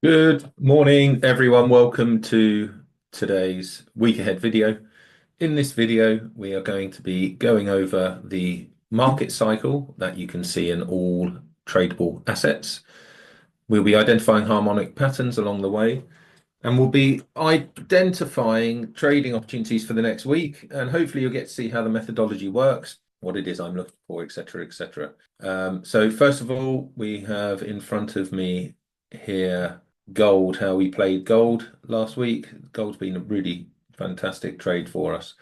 Good morning, everyone. Welcome to today's week ahead video. In this video, we are going to be going over the market cycle that you can see in all tradable assets. We'll be identifying harmonic patterns along the way, and we'll be identifying trading opportunities for the next week. And hopefully you'll get to see how the methodology works, what it is I'm looking for, etc., etc. So first of all, we have in front of me here gold, how we played gold last week. Gold's been a really fantastic trade for us.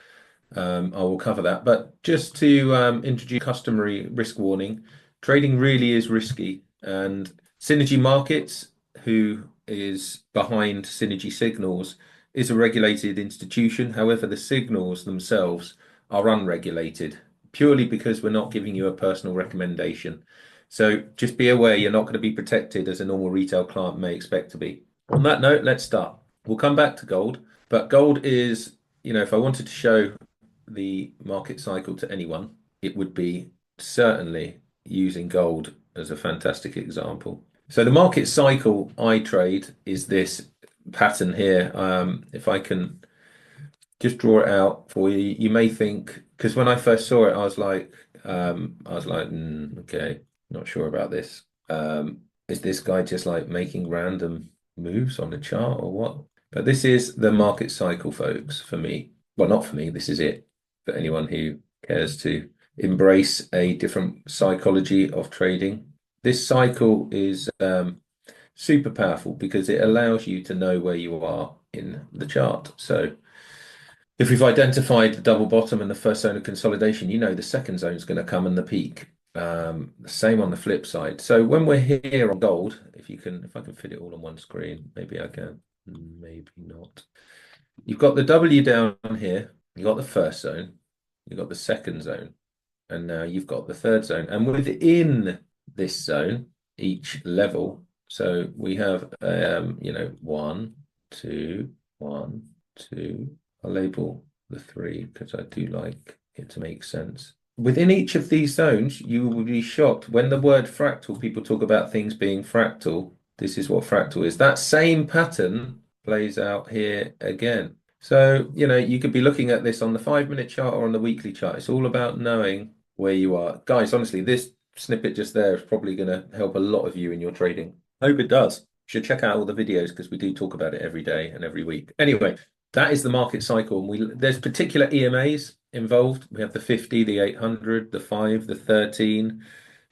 I will cover that. But just to introduce customary risk warning, trading really is risky. And Synergy Markets, who is behind Synergy Signals, is a regulated institution. However, the signals themselves are unregulated, purely because we're not giving you a personal recommendation. So just be aware you're not going to be protected as a normal retail client may expect to be. On that note, let's start. We'll come back to gold, but gold is, if I wanted to show the market cycle to anyone, it would be certainly using gold as a fantastic example. So the market cycle I trade is this pattern here. If I can just draw it out for you, you may think, because when I first saw it, okay, not sure about this. Is this guy just like making random moves on the chart or what? But this is the market cycle, folks, for me. Well, not for me, this is it for anyone who cares to embrace a different psychology of trading. This cycle is super powerful because it allows you to know where you are in the chart. So if we've identified the double bottom and the first zone of consolidation, you know the second zone is going to come and the peak. The same on the flip side. So when we're here on gold, if I can fit it all on one screen, maybe I can, maybe not. You've got the W down here, you've got the first zone, you've got the second zone, and now you've got the third zone. And within this zone, each level, so we have one, two, one, two. I'll label the three because I do like it to make sense. Within each of these zones, you will be shocked when the word fractal, people talk about things being fractal. This is what fractal is. That same pattern plays out here again. So, you could be looking at this on the 5-minute chart or on the weekly chart. It's all about knowing where you are. Guys, honestly, this snippet just there is probably going to help a lot of you in your trading. Hope it does. You should check out all the videos because we do talk about it every day and every week. Anyway, that is the market cycle. There's particular EMAs involved. We have the 50, the 800, the 5, the 13,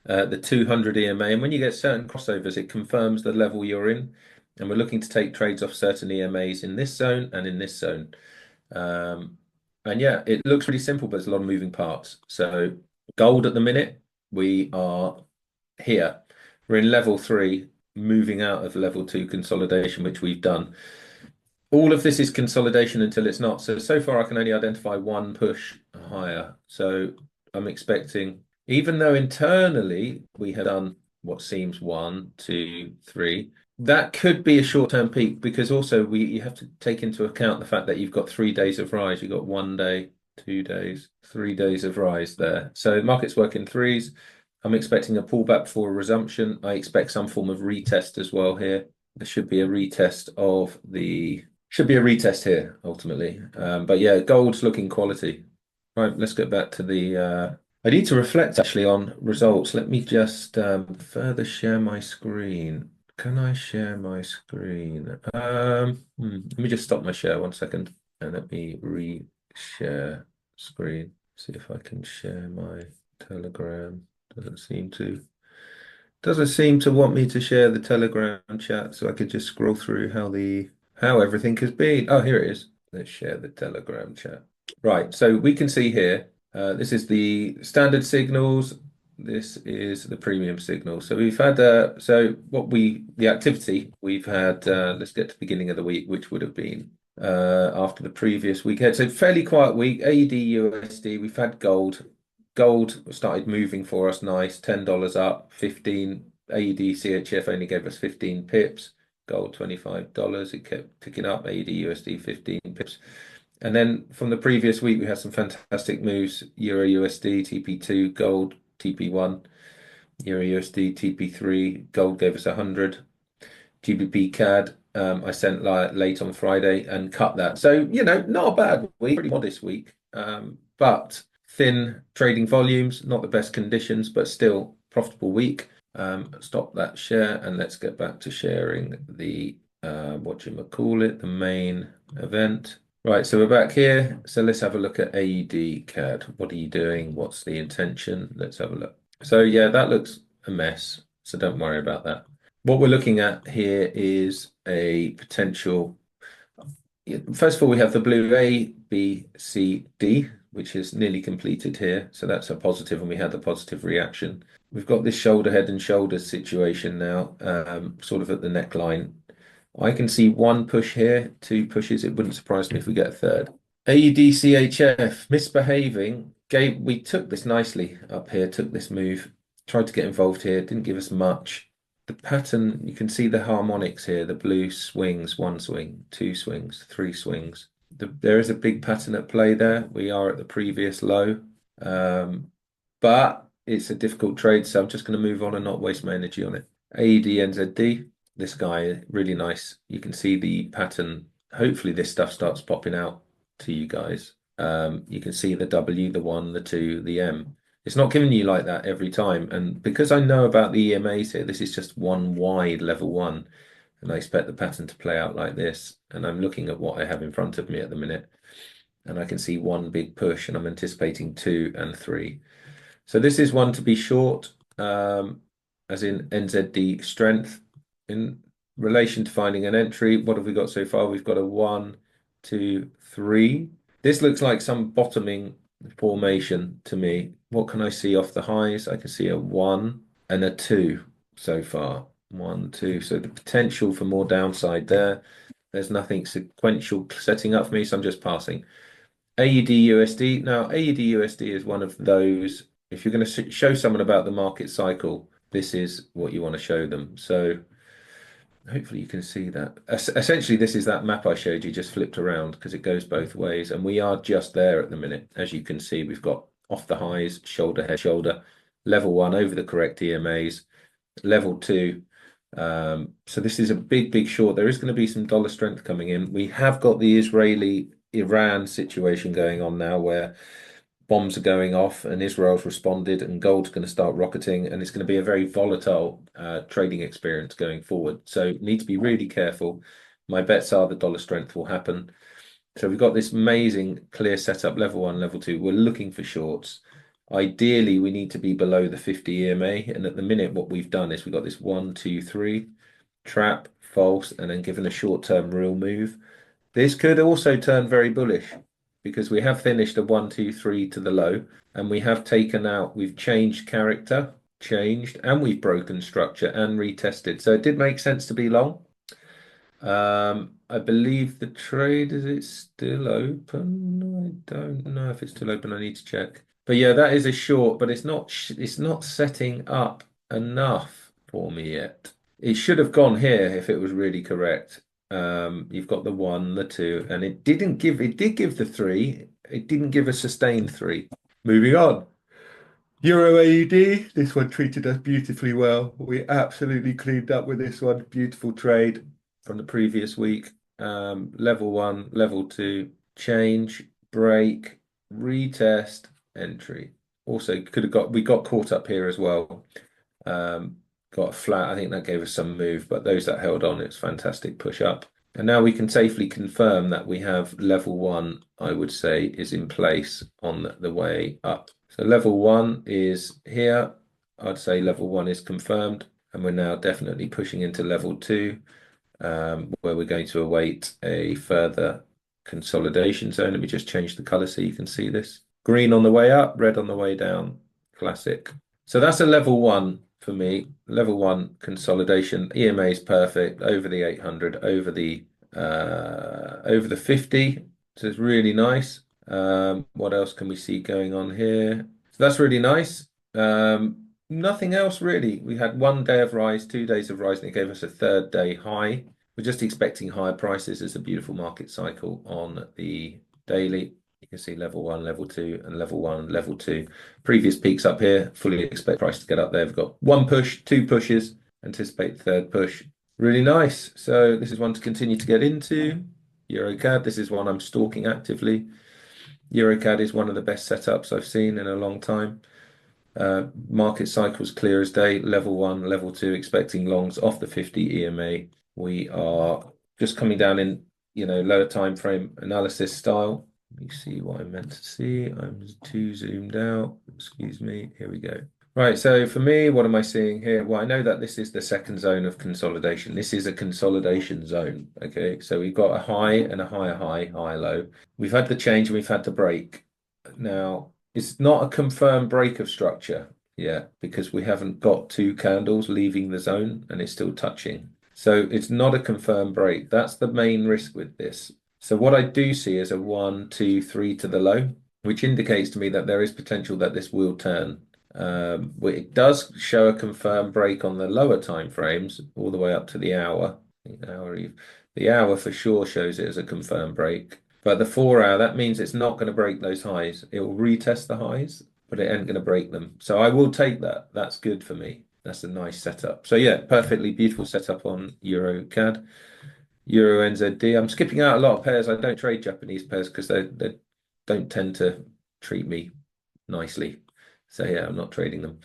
the 200 EMA. And when you get certain crossovers, it confirms the level you're in. And we're looking to take trades off certain EMAs in this zone and in this zone. And yeah, it looks really simple, but there's a lot of moving parts. So gold at the minute, we are here. We're in level 3, moving out of level 2 consolidation, which we've done. All of this is consolidation until it's not. So far I can only identify one push higher. So I'm expecting, even though internally we had done what seems 1, 2, 3, that could be a short-term peak because also you have to take into account the fact that you've got 3 days of rise. You've got 1 day, 2 days, 3 days of rise there. So markets work in threes. I'm expecting a pullback before a resumption. I expect some form of retest as well here. There should be a retest here ultimately. But yeah, gold's looking quality. Right, let's get back to the I need to reflect actually on results. Let me just further share my screen. Can I share my screen? Let me just stop my share 1 second and let me re-share screen. See if I can share my Telegram. Doesn't seem to want me to share the Telegram chat, so I could just scroll through how everything has been. Oh, here it is. Let's share the Telegram chat. Right, so we can see here, this is the standard signals. This is the premium signal. So we've had, the activity we've had, let's get to the beginning of the week, which would have been after the previous weekend. So fairly quiet week, AED, USD, we've had gold. Gold started moving for us nice, $10 up, 15, AED, CHF only gave us 15 pips. Gold $25. It kept ticking up. AED USD 15 pips. And then from the previous week, we had some fantastic moves. Euro USD, TP2, gold, TP1, Euro USD, TP3, gold gave us 100. GBP CAD. I sent late on Friday and cut that. So, not a bad week, pretty modest week. But thin trading volumes, not the best conditions, but still profitable week. Stop that share and let's get back to sharing the the main event. Right, so we're back here. So let's have a look at AED CAD. What are you doing? What's the intention? Let's have a look. So yeah, that looks a mess. So don't worry about that. What we're looking at here is a potential. First of all, we have the blue A, B, C, D, which is nearly completed here. So that's a positive, and we had the positive reaction. We've got this shoulder, head and shoulders situation now, sort of at the neckline. I can see one push here, two pushes. It wouldn't surprise me if we get a third. AEDCHF misbehaving. We took this nicely up here, took this move, tried to get involved here, didn't give us much. The pattern, you can see the harmonics here, the blue swings, one swing, two swings, three swings. There is a big pattern at play there. We are at the previous low, but it's a difficult trade, so I'm just going to move on and not waste my energy on it. AEDNZD, this guy, really nice. You can see the pattern. Hopefully this stuff starts popping out to you guys. You can see the W, the 1, the 2, the M. It's not giving you like that every time. And because I know about the EMAs here, this is just one wide level 1. And I expect the pattern to play out like this. And I'm looking at what I have in front of me at the minute. And I can see one big push, and I'm anticipating 2 and 3. So this is one to be short, as in NZD strength. In relation to finding an entry, what have we got so far? We've got a 1, 2, 3. This looks like some bottoming formation to me. What can I see off the highs? I can see a 1 and a 2 so far. 1, 2. So the potential for more downside there. There's nothing sequential setting up for me, so I'm just passing. AUD USD. Now, AUD USD is one of those. If you're going to show someone about the market cycle, this is what you want to show them. So hopefully you can see that. Essentially, this is that map I showed you just flipped around because it goes both ways. And we are just there at the minute. As you can see, we've got off the highs, shoulder, head, shoulder, level 1 over the correct EMAs, level 2. So this is a big, big short. There is going to be some dollar strength coming in. We have got the Israeli-Iran situation going on now where bombs are going off and Israel's responded and gold's going to start rocketing, and it's going to be a very volatile trading experience going forward. So need to be really careful. My bets are the dollar strength will happen. So we've got this amazing clear setup, level 1, level 2. We're looking for shorts. Ideally, we need to be below the 50 EMA. And at the minute, what we've done is we've got this 1, 2, 3, trap, false, and then given a short-term real move. This could also turn very bullish because we have finished a 1, 2, 3 to the low, and we have taken out, we've changed character, and we've broken structure and retested. So it did make sense to be long. I believe the trade, is it still open? I don't know if it's still open. I need to check. But yeah, that is a short, but it's not setting up enough for me yet. It should have gone here if it was really correct. You've got the 1, the 2, and it did give the 3. It didn't give a sustained 3. Moving on. Euro AED, this one treated us beautifully well. We absolutely cleaned up with this one. Beautiful trade from the previous week. Level 1, level 2, change, break, retest, entry. Also we got caught up here as well. Got a flat. I think that gave us some move, but those that held on, it's fantastic push up. And now we can safely confirm that we have level 1, I would say, is in place on the way up. So level 1 is here. I'd say level 1 is confirmed, and we're now definitely pushing into level 2, where we're going to await a further consolidation zone. Let me just change the color so you can see this. Green on the way up, red on the way down. Classic. So that's a level 1 for me. Level 1 consolidation. EMA is perfect over the 800, over the 50. So it's really nice. What else can we see going on here? So that's really nice. Nothing else really. We had 1 day of rise, 2 days of rise, and it gave us a 3rd day high. We're just expecting higher prices. It's a beautiful market cycle on the daily. You can see level 1, level 2, and level 1, level 2. Previous peaks up here. Fully expect price to get up there. We've got 1 push, 2 pushes. Anticipate 3rd push. Really nice. So this is one to continue to get into. EuroCAD, this is one I'm stalking actively. EuroCAD is one of the best setups I've seen in a long time. Market cycles clear as day, level one, level two, expecting longs off the 50 EMA. We are just coming down in, lower time frame analysis style. Let me see what I meant to see. I'm too zoomed out. Excuse me. Here we go. Right, so for me, what am I seeing here? Well, I know that this is the second zone of consolidation. This is a consolidation zone. Okay, so we've got a high and a higher high, higher low. We've had the change and we've had the break. Now, it's not a confirmed break of structure yet because we haven't got two candles leaving the zone and it's still touching. So it's not a confirmed break. That's the main risk with this. So what I do see is a 1, 2, 3 to the low, which indicates to me that there is potential that this will turn. It does show a confirmed break on the lower time frames all the way up to the hour. The hour for sure shows it as a confirmed break. But the 4 hour, that means it's not going to break those highs. It will retest the highs, but it ain't going to break them. So I will take that. That's good for me. That's a nice setup. So yeah, perfectly beautiful setup on Euro CAD. Euro NZD. I'm skipping out a lot of pairs. I don't trade Japanese pairs because they don't tend to treat me nicely. So yeah, I'm not trading them.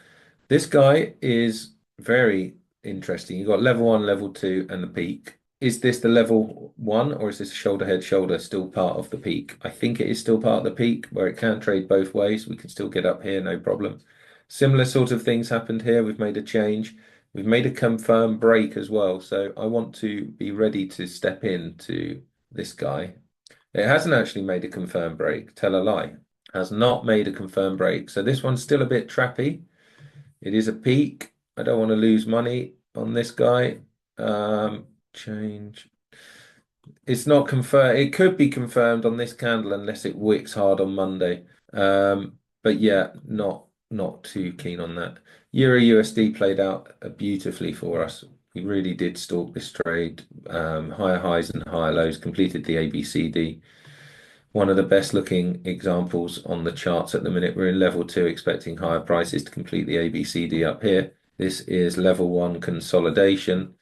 This guy is very interesting. You've got level one, level two, and the peak. Is this the level one, or is this shoulder head shoulder still part of the peak? I think it is still part of the peak where it can trade both ways. We can still get up here, no problem. Similar sort of things happened here. We've made a change. We've made a confirmed break as well. So I want to be ready to step into this guy. It hasn't actually made a confirmed break. Tell a lie. Has not made a confirmed break. So this one's still a bit trappy. It is a peak. I don't want to lose money on this guy. Change. It's not confirmed. It could be confirmed on this candle unless it wicks hard on Monday. But yeah, not too keen on that. Euro USD played out beautifully for us. We really did stalk this trade. Higher highs and higher lows, completed the ABCD. One of the best looking examples on the charts at the minute. We're in level two, expecting higher prices to complete the ABCD up here. This is level one consolidation.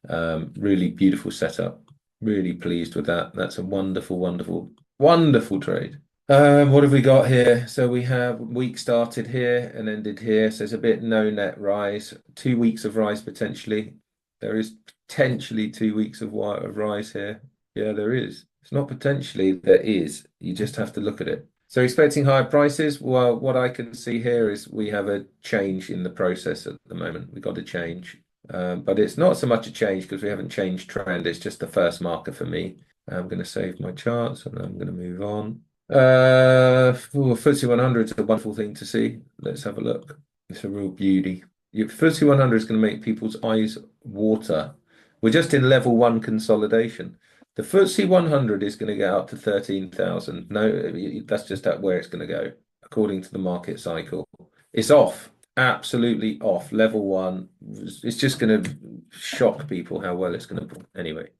Really beautiful setup. Really pleased with that. That's a wonderful, wonderful, wonderful trade. What have we got here? So we have week started here and ended here. So there's a bit no net rise. 2 weeks of rise potentially. There is potentially 2 weeks of rise here. Yeah, there is. It's not potentially, there is. You just have to look at it. So expecting higher prices. Well, what I can see here is we have a change in the process at the moment. We've got a change. But it's not so much a change because we haven't changed trend. It's just the first marker for me. I'm going to save my charts and I'm going to move on. FTSE 100 is a wonderful thing to see. Let's have a look. It's a real beauty. FTSE 100 is going to make people's eyes water. We're just in level one consolidation. The FTSE 100 is going to get up to 13,000. No, that's just where it's going to go, according to the market cycle. It's off, absolutely off. Level one. It's just going to shock people how well it's going to. Anyway,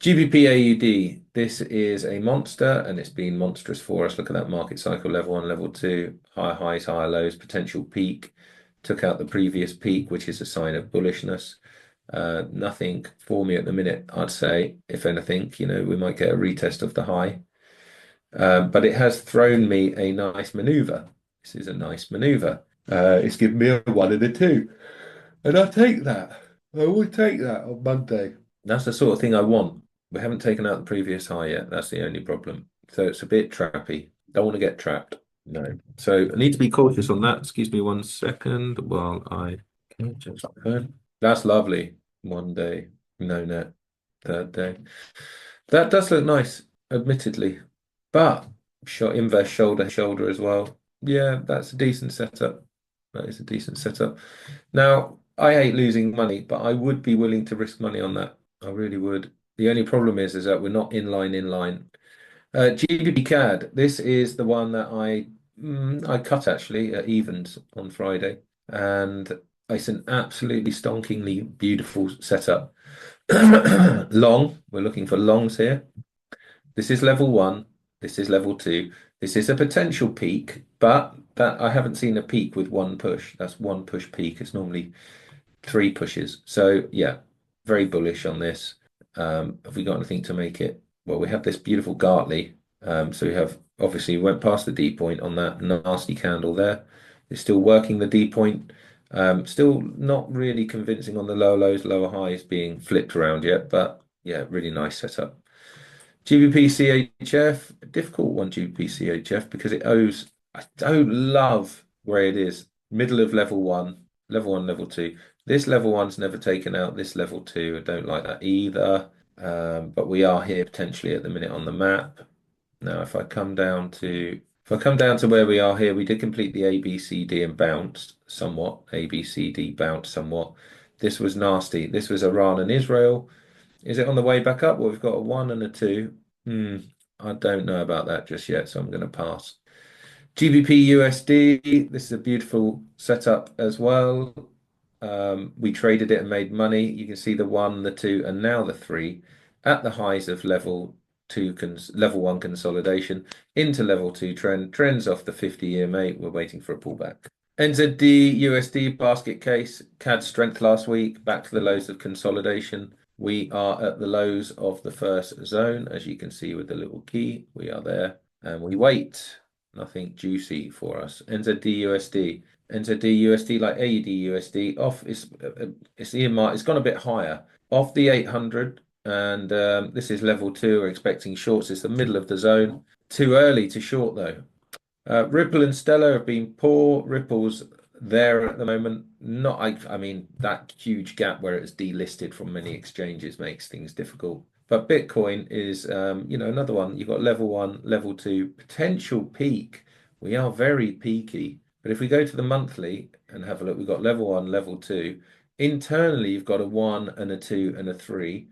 GBP AUD. This is a monster, and it's been monstrous for us. Look at that market cycle: level one, level two, higher highs, higher lows, potential peak. Took out the previous peak, which is a sign of bullishness. Nothing for me at the minute, I'd say. If anything, we might get a retest of the high. But it has thrown me a nice maneuver. This is a nice maneuver. It's given me a 1 and a 2. And I take that. I will take that on Monday. That's the sort of thing I want. We haven't taken out the previous high yet. That's the only problem. So it's a bit trappy. Don't want to get trapped. No. So I need to be cautious on that. Excuse me 1 second while I just heard. That's lovely. 1 day, no net. Third day. That does look nice, admittedly. But inverse shoulder as well. Yeah, that's a decent setup. That is a decent setup. Now, I hate losing money, but I would be willing to risk money on that. I really would. The only problem is that we're not in line. GBP CAD. This is the one that I cut actually at evens on Friday, and it's an absolutely stonkingly beautiful setup. Long. We're looking for longs here. This is level one. This is level two. This is a potential peak, but that I haven't seen a peak with one push. That's one push peak. It's normally 3 pushes. So yeah, very bullish on this. Have we got anything to make it? Well, we have this beautiful Gartley. So we have obviously went past the D point on that nasty candle there. It's still working the D point. Still not really convincing on the lower lows, lower highs being flipped around yet, but yeah, really nice setup. GBP CHF, a difficult one, GBP CHF, because it owes, I don't love where it is, middle of level one, level two. This level one's never taken out, this level two, I don't like that either. But we are here potentially at the minute on the map. Now, if I come down to where we are here, we did complete the ABCD and bounced somewhat. ABCD bounced somewhat. This was nasty. This was Iran and Israel. Is it on the way back up? Well, we've got a one and a two. I don't know about that just yet, so I'm going to pass. GBP USD. This is a beautiful setup as well. We traded it and made money. You can see the one, the two, and now the three at the highs of level one consolidation into level two trend. Trends off the 50-year mate. We're waiting for a pullback. NZD USD basket case. CAD strength last week. Back to the lows of consolidation. We are at the lows of the first zone, as you can see with the little key. We are there and we wait. Nothing juicy for us. NZD USD. NZD USD like AUD USD off. It's earmarked. It's gone a bit higher off the 800, and this is level two. We're expecting shorts. It's the middle of the zone. Too early to short though. Ripple and Stellar have been poor. Ripple's there at the moment. Not, I mean, that huge gap where it's delisted from many exchanges makes things difficult. But Bitcoin is, another one. You've got level one, level two, potential peak. We are very peaky. But if we go to the monthly and have a look, we've got level one, level two. Internally, you've got a one and a two and a three.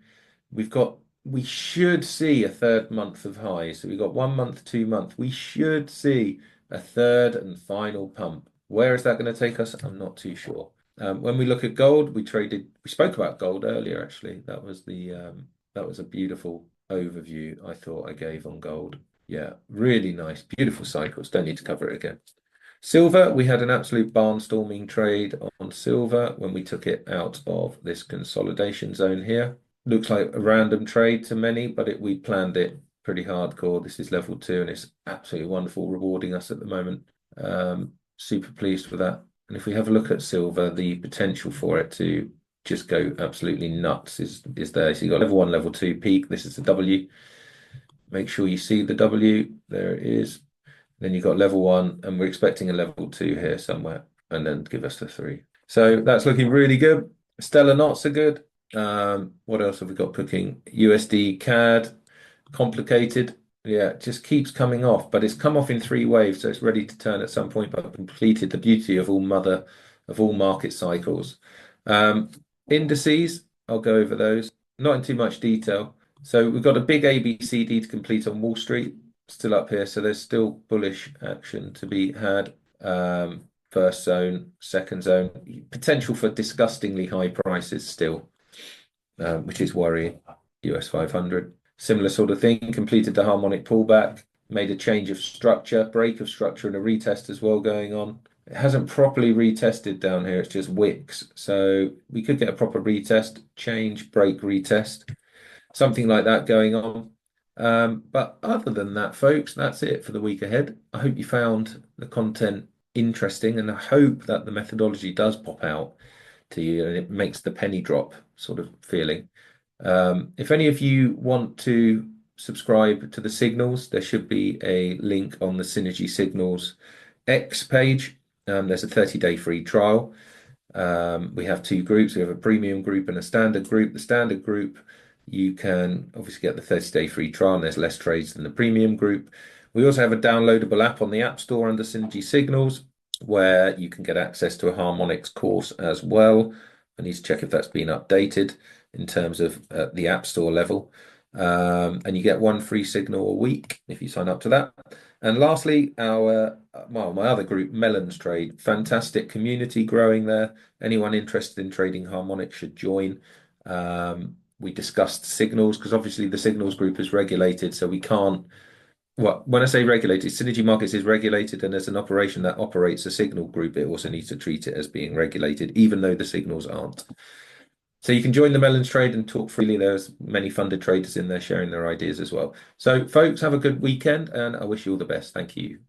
We should see a third month of highs. So we've got 1 month, 2 month. We should see a third and final pump. Where is that going to take us? I'm not too sure. When we look at gold, we spoke about gold earlier, actually. That was a beautiful overview I thought I gave on gold. Yeah, really nice, beautiful cycles. Don't need to cover it again. Silver, we had an absolute barnstorming trade on silver when we took it out of this consolidation zone here. Looks like a random trade to many, but we planned it pretty hardcore. This is level two, and it's absolutely wonderful, rewarding us at the moment. Super pleased with that. And if we have a look at silver, the potential for it to just go absolutely nuts is there. So you've got level one, level two peak. This is the W. Make sure you see the W. There it is. Then you've got level one, and we're expecting a level two here somewhere, and then give us the three. So that's looking really good. Stellar not so good. What else have we got cooking? USD CAD, complicated. Yeah, it just keeps coming off, but it's come off in three waves, so it's ready to turn at some point, but completed the beauty of all market cycles. Indices, I'll go over those, not in too much detail. So we've got a big ABCD to complete on Wall Street, still up here. So there's still bullish action to be had. First zone, second zone, potential for disgustingly high prices still, which is worrying. US 500, similar sort of thing. Completed the harmonic pullback, made a change of structure, break of structure, and a retest as well going on. It hasn't properly retested down here. It's just wicks. So we could get a proper retest, change, break, retest, something like that going on. But other than that, folks, that's it for the week ahead. I hope you found the content interesting, and I hope that the methodology does pop out to you and it makes the penny drop sort of feeling. If any of you want to subscribe to the signals, there should be a link on the Synergy Signals X page. There's a 30-day free trial. We have two groups. We have a premium group and a standard group. The standard group, you can obviously get the 30-day free trial, and there's less trades than the premium group. We also have a downloadable app on the App Store under Synergy Signals, where you can get access to a harmonics course as well. I need to check if that's been updated in terms of the App Store level. And you get one free signal a week if you sign up to that. And lastly, my other group, Melons Trade, fantastic community growing there. Anyone interested in trading harmonics should join. We discussed signals, because obviously the signals group is regulated, so we can't. Well, when I say regulated, Synergy Markets is regulated, and as an operation that operates a signal group, it also needs to treat it as being regulated, even though the signals aren't. So you can join the Melons trade and talk freely. There's many funded traders in there sharing their ideas as well. So folks, have a good weekend and I wish you all the best. Thank you.